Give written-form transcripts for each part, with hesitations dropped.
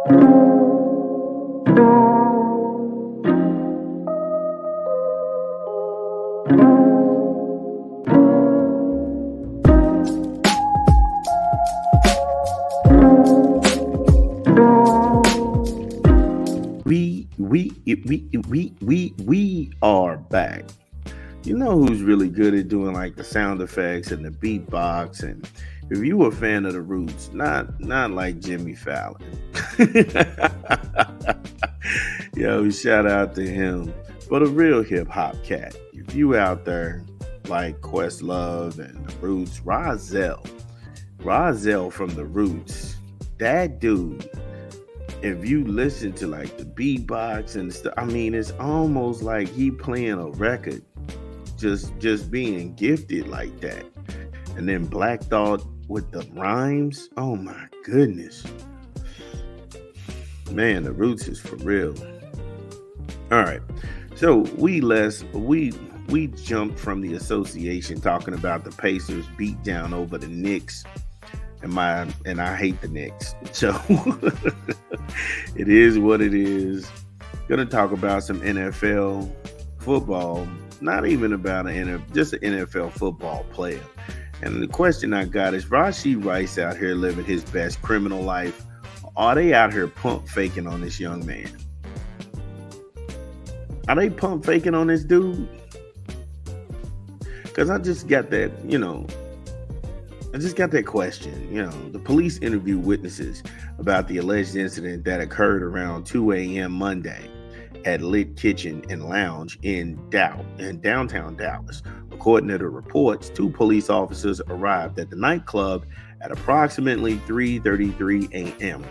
We are back. You know who's really good at doing like the sound effects and the beatbox, and if you a fan of the Roots, not like Jimmy Fallon. Yo, shout out to him. But a real hip hop cat. If you out there like Questlove and the Roots, Rozelle from the Roots, that dude, if you listen to like the beatbox and stuff, I mean, it's almost like he playing a record, just being gifted like that. And then Black Thought with the rhymes, oh my goodness, man, the Roots is for real. All right, so we jumped from the association talking about the Pacers beat down over the Knicks and I hate the Knicks. So it is what it is. Gonna talk about some NFL football, not even about just an NFL football player. And the question I got is: Rashee Rice out here living his best criminal life? Or are they out here pump faking on this young man? Are they pump faking on this dude? Because I just got that, question. The police interviewed witnesses about the alleged incident that occurred around 2 a.m. Monday at Lit Kitchen and Lounge in downtown Dallas. According to the reports, two police officers arrived at the nightclub at approximately 3:33 a.m.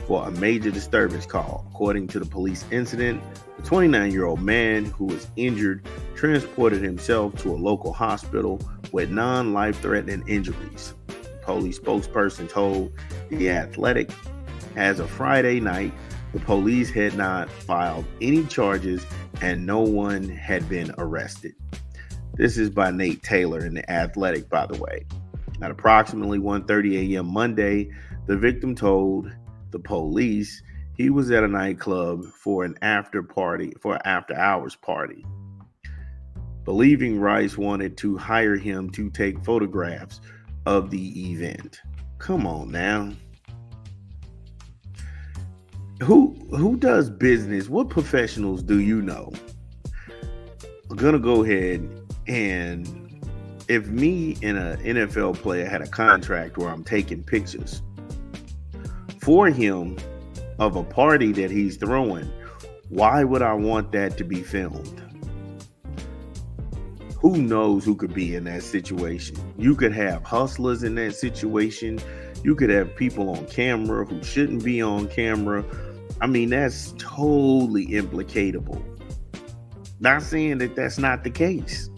for a major disturbance call. According to the police incident, the 29-year-old man who was injured transported himself to a local hospital with non-life-threatening injuries. The police spokesperson told The Athletic, as of Friday night, the police had not filed any charges and no one had been arrested. This is by Nate Taylor in The Athletic, by the way. At approximately 1:30 a.m. Monday, the victim told the police he was at a nightclub for an after-hours party, believing Rice wanted to hire him to take photographs of the event. Come on now. Who does business? What professionals do you know? I'm gonna go ahead and if me and an NFL player had a contract where I'm taking pictures for him of a party that he's throwing, why would I want that to be filmed? Who knows who could be in that situation? You could have hustlers in that situation. You could have people on camera who shouldn't be on camera. I mean, that's totally implicatable. Not saying that that's not the case.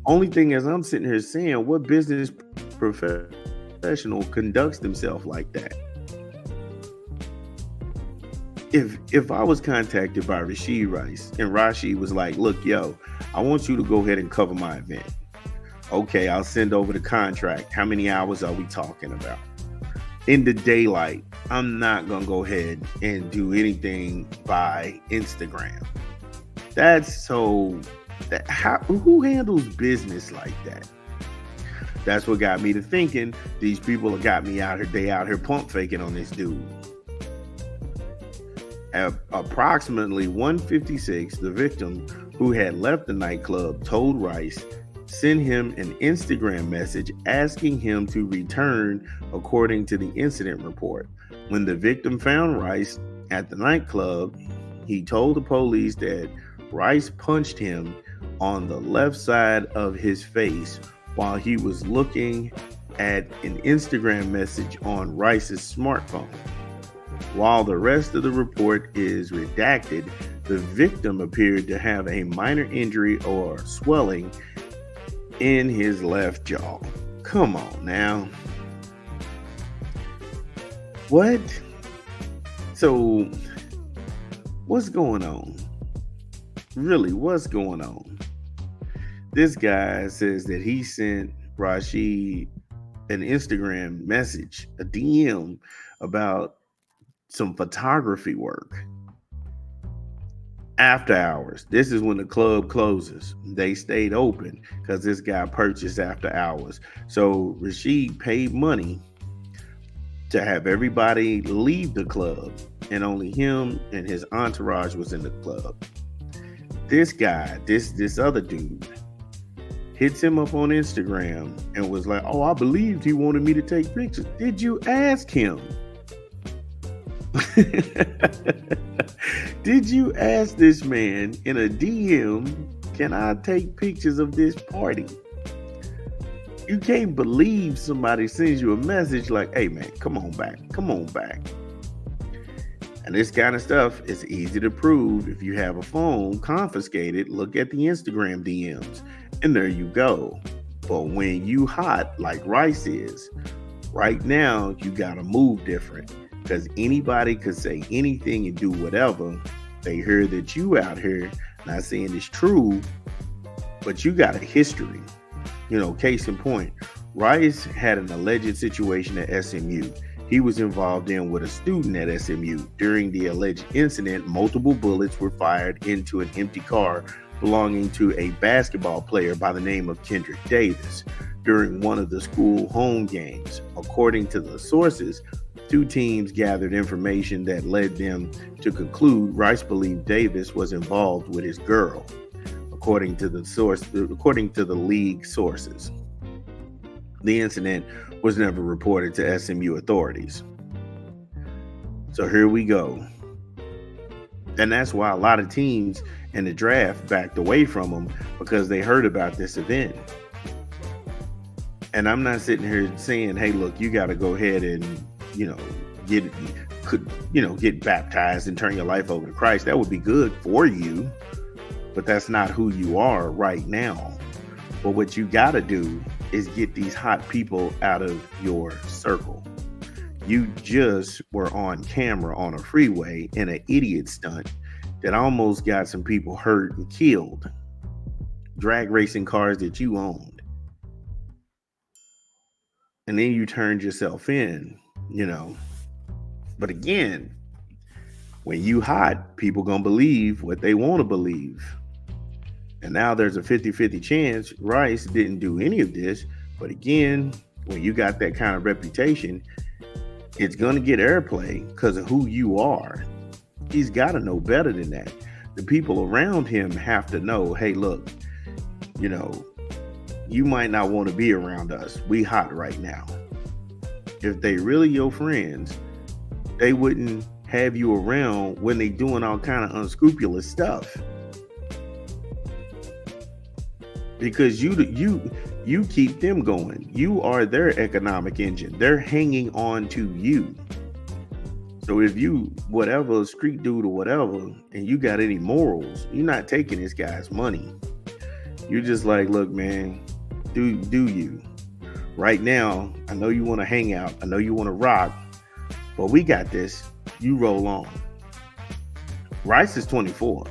Only thing is, I'm sitting here saying, what business professional conducts themselves like that? If I was contacted by Rashee Rice and Rashee was like, look, yo, I want you to go ahead and cover my event. Okay, I'll send over the contract. How many hours are we talking about? In the daylight, I'm not going to go ahead and do anything by Instagram. Who handles business like that? That's what got me to thinking these people have got me out here pump faking on this dude. At approximately 1:56, the victim, who had left the nightclub, told Rice, sent him an Instagram message asking him to return, according to the incident report. When the victim found Rice at the nightclub, he told the police that Rice punched him on the left side of his face while he was looking at an Instagram message on Rice's smartphone. While the rest of the report is redacted, the victim appeared to have a minor injury or swelling in his left jaw. Come on now. What? So, what's going on? Really, what's going on? This guy says that he sent Rashee an Instagram message, a DM, about some photography work after hours. This is when the club closes. They stayed open because this guy purchased after hours. So Rashee paid money to have everybody leave the club, and only him and his entourage was in the club. This guy, this other dude, hits him up on Instagram and was like, "Oh, I believed he wanted me to take pictures." Did you ask him? Did you ask this man in a DM, "Can I take pictures of this party?" You can't believe somebody sends you a message like, "Hey man, come on back. Come on back." And this kind of stuff is easy to prove. If you have a phone confiscated, look at the Instagram DMs, and there you go. But when you hot like Rice is, right now you gotta move different. Because anybody could say anything and do whatever. They hear that you out here, not saying it's true, but you got a history. Case in point, Rice had an alleged situation at SMU. He was involved in with a student at SMU. During the alleged incident, multiple bullets were fired into an empty car belonging to a basketball player by the name of Kendrick Davis during one of the school home games. According to the sources, two teams gathered information that led them to conclude Rice believed Davis was involved with his girl, according to the league sources. The incident was never reported to SMU authorities. So here we go. And that's why a lot of teams in the draft backed away from him, because they heard about this event. And I'm not sitting here saying, "Hey, look, you got to go ahead and, get baptized and turn your life over to Christ." That would be good for you, but that's not who you are right now. But what you got to do is get these hot people out of your circle. You just were on camera on a freeway in an idiot stunt that almost got some people hurt and killed. Drag racing cars that you owned. And then you turned yourself in. But again, when you hot, people gonna believe what they want to believe. And now there's a 50-50 chance Rice didn't do any of this. But again, when you got that kind of reputation, it's going to get airplay because of who you are. He's got to know better than that. The people around him have to know, "Hey, look, you might not want to be around us. We hot right now." If they really your friends, they wouldn't have you around when they doing all kind of unscrupulous stuff. Because you keep them going. You are their economic engine. They're hanging on to you. So if you, whatever, street dude or whatever, and you got any morals, you're not taking this guy's money. You're just like, "Look, man, do you. Right now, I know you want to hang out. I know you want to rock, but we got this. You roll on." Rice is 24.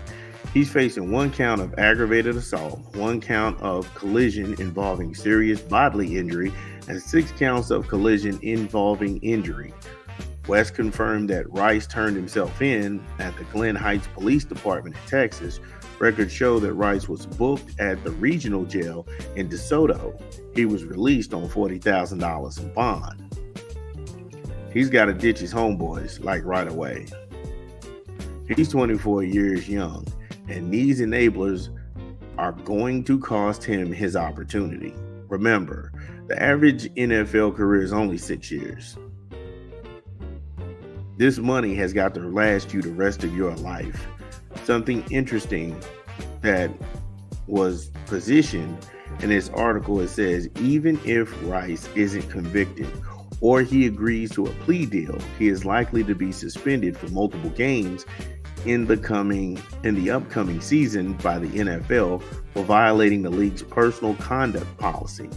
He's facing 1 count of aggravated assault, 1 count of collision involving serious bodily injury, and 6 counts of collision involving injury. West confirmed that Rice turned himself in at the Glen Heights Police Department in Texas. Records show that Rice was booked at the regional jail in DeSoto. He was released on $40,000 in bond. He's got to ditch his homeboys right away. He's 24 years young. And these enablers are going to cost him his opportunity. Remember, the average NFL career is only 6 years. This money has got to last you the rest of your life. Something interesting that was positioned in this article, it says, even if Rice isn't convicted or he agrees to a plea deal, he is likely to be suspended for multiple games in the upcoming season by the NFL for violating the league's personal conduct policy.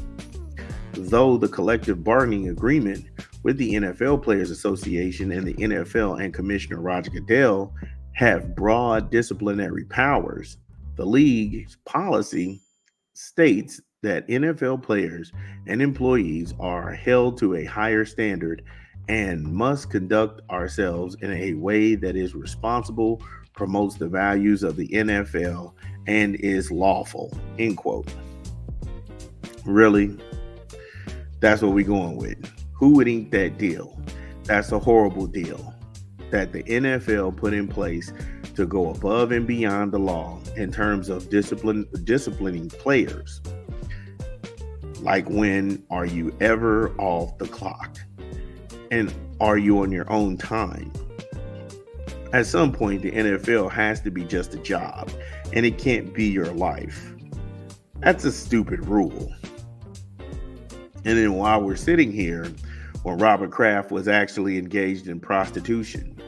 Though the collective bargaining agreement with the NFL Players Association and the NFL and Commissioner Roger Goodell have broad disciplinary powers, the league's policy states that NFL players and employees are held to a higher standard and must conduct ourselves in a way that is responsible, promotes the values of the NFL, and is lawful. End quote. Really? That's what we're going with. Who would ink that deal? That's a horrible deal that the NFL put in place to go above and beyond the law in terms of disciplining players. Like, when are you ever off the clock? And are you on your own time? At some point, the NFL has to be just a job, and it can't be your life. That's a stupid rule. And then while we're sitting here, when Robert Kraft was actually engaged in prostitution,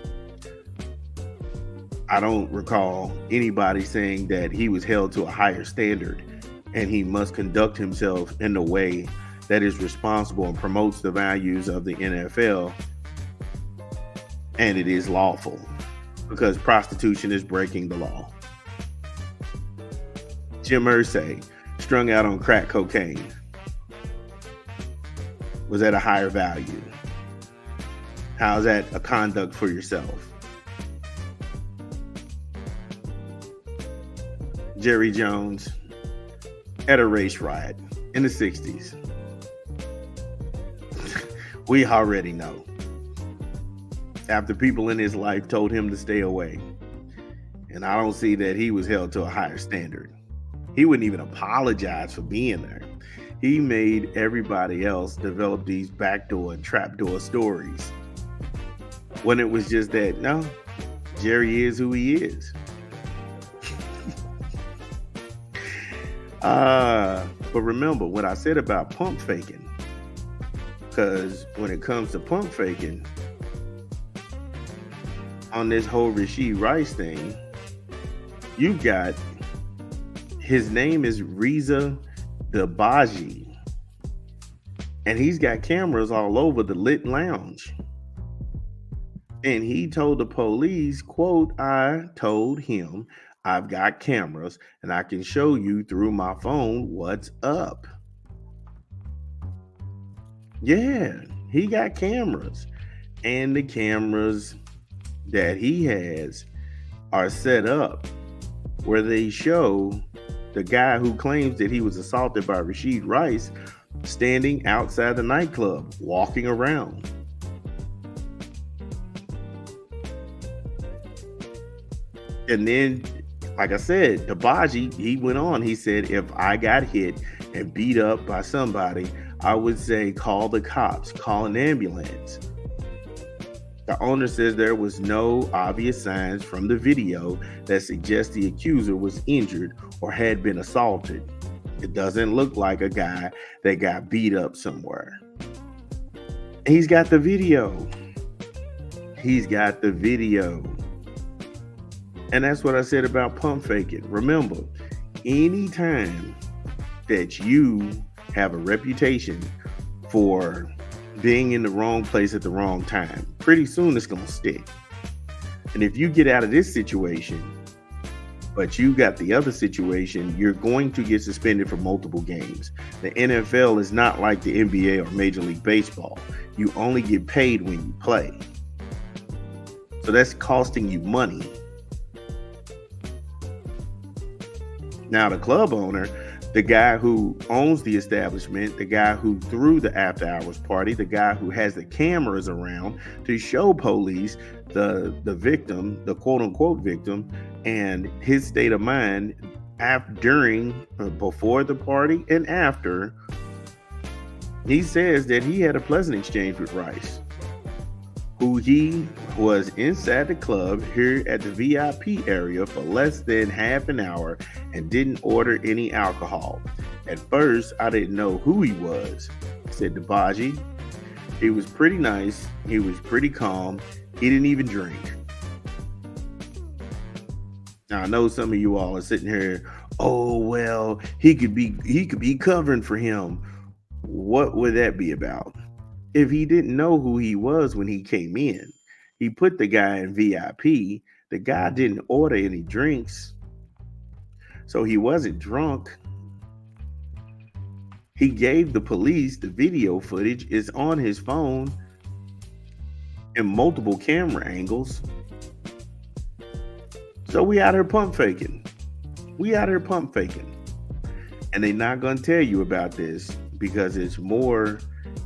I don't recall anybody saying that he was held to a higher standard and he must conduct himself in a way that is responsible and promotes the values of the NFL, and it is lawful, because prostitution is breaking the law. Jim Irsay, strung out on crack cocaine, was at a higher value. How's that a conduct for yourself? Jerry Jones at a race riot in the 60s. We already know. After people in his life told him to stay away. And I don't see that he was held to a higher standard. He wouldn't even apologize for being there. He made everybody else develop these backdoor and trapdoor stories. When it was just that, no, Jerry is who he is. But remember what I said about pump faking. Because when it comes to pump faking, on this whole Rashee Rice thing, you've got, his name is Reza Dabaji, and he's got cameras all over the Lit Lounge. And he told the police, quote, I told him I've got cameras and I can show you through my phone what's up. Yeah, he got cameras, and the cameras that he has are set up where they show the guy who claims that he was assaulted by Rashee Rice standing outside the nightclub, walking around. And then, like I said, Dabaji, he went on, he said, if I got hit and beat up by somebody, I would say, call the cops, call an ambulance. The owner says there was no obvious signs from the video that suggest the accuser was injured or had been assaulted. It doesn't look like a guy that got beat up somewhere. He's got the video. He's got the video. And that's what I said about pump faking. Remember, anytime that you have a reputation for being in the wrong place at the wrong time, pretty soon it's going to stick. And if you get out of this situation, but you got the other situation, you're going to get suspended for multiple games. The NFL is not like the NBA or Major League Baseball. You only get paid when you play. So that's costing you money. Now, the club owner, the guy who owns the establishment, the guy who threw the after hours party, the guy who has the cameras around to show police the victim, the quote unquote victim, and his state of mind before the party and after, he says that he had a pleasant exchange with Rice, who he was inside the club here at the VIP area for less than half an hour and didn't order any alcohol. At first, I didn't know who he was, said Dabaji. He was pretty nice. He was pretty calm. He didn't even drink. Now, I know some of you all are sitting here, oh, well, he could be covering for him. What would that be about? If he didn't know who he was when he came in, he put the guy in VIP. The guy didn't order any drinks, so he wasn't drunk. He gave the police the video footage. It's on his phone. in multiple camera angles. So we out here pump faking. We out here pump faking. And they're not going to tell you about this because it's more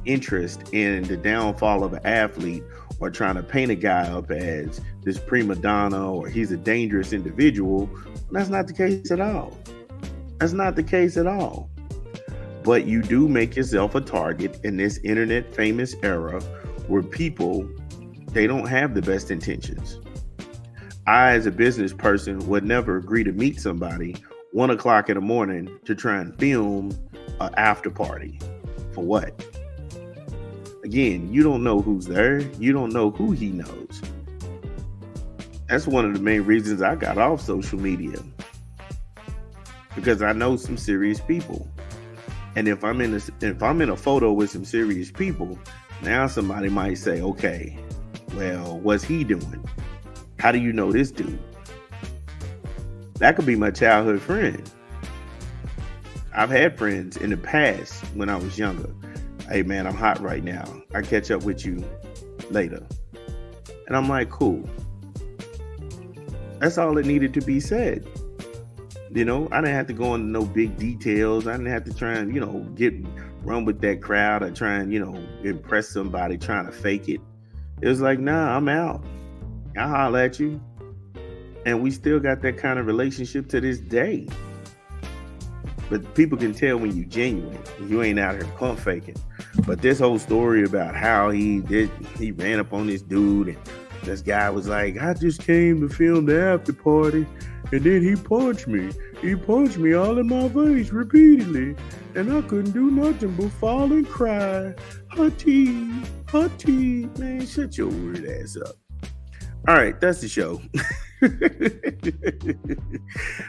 interest in the downfall of an athlete or trying to paint a guy up as this prima donna or he's a dangerous individual. That's not the case at all. That's not the case at all. But you do make yourself a target in this internet famous era where people, they don't have the best intentions. I, as a business person, would never agree to meet somebody 1 o'clock in the morning to try and film an after party. For what? Again, you don't know who's there. You don't know who he knows. That's one of the main reasons I got off social media. Because I know some serious people. And if I'm in a photo with some serious people, now somebody might say, okay, well, what's he doing? How do you know this dude? That could be my childhood friend. I've had friends in the past when I was younger. Hey man, I'm hot right now. I catch up with you later. And I'm like, cool. That's all that needed to be said. I didn't have to go into no big details. I didn't have to try and, run with that crowd or try and, impress somebody trying to fake it. It was like, nah, I'm out. I'll holler at you. And we still got that kind of relationship to this day. But people can tell when you genuine. You ain't out here pump faking. But this whole story about how he ran up on this dude and this guy was like, I just came to film the after party and then he punched me. He punched me all in my face repeatedly and I couldn't do nothing but fall and cry. Hutty. Man, shut your weird ass up. All right, that's the show.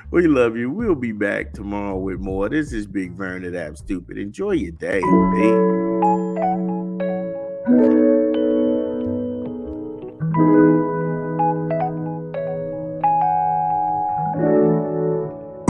We love you. We'll be back tomorrow with more. This is Big Vern at App Stupid. Enjoy your day. Peace.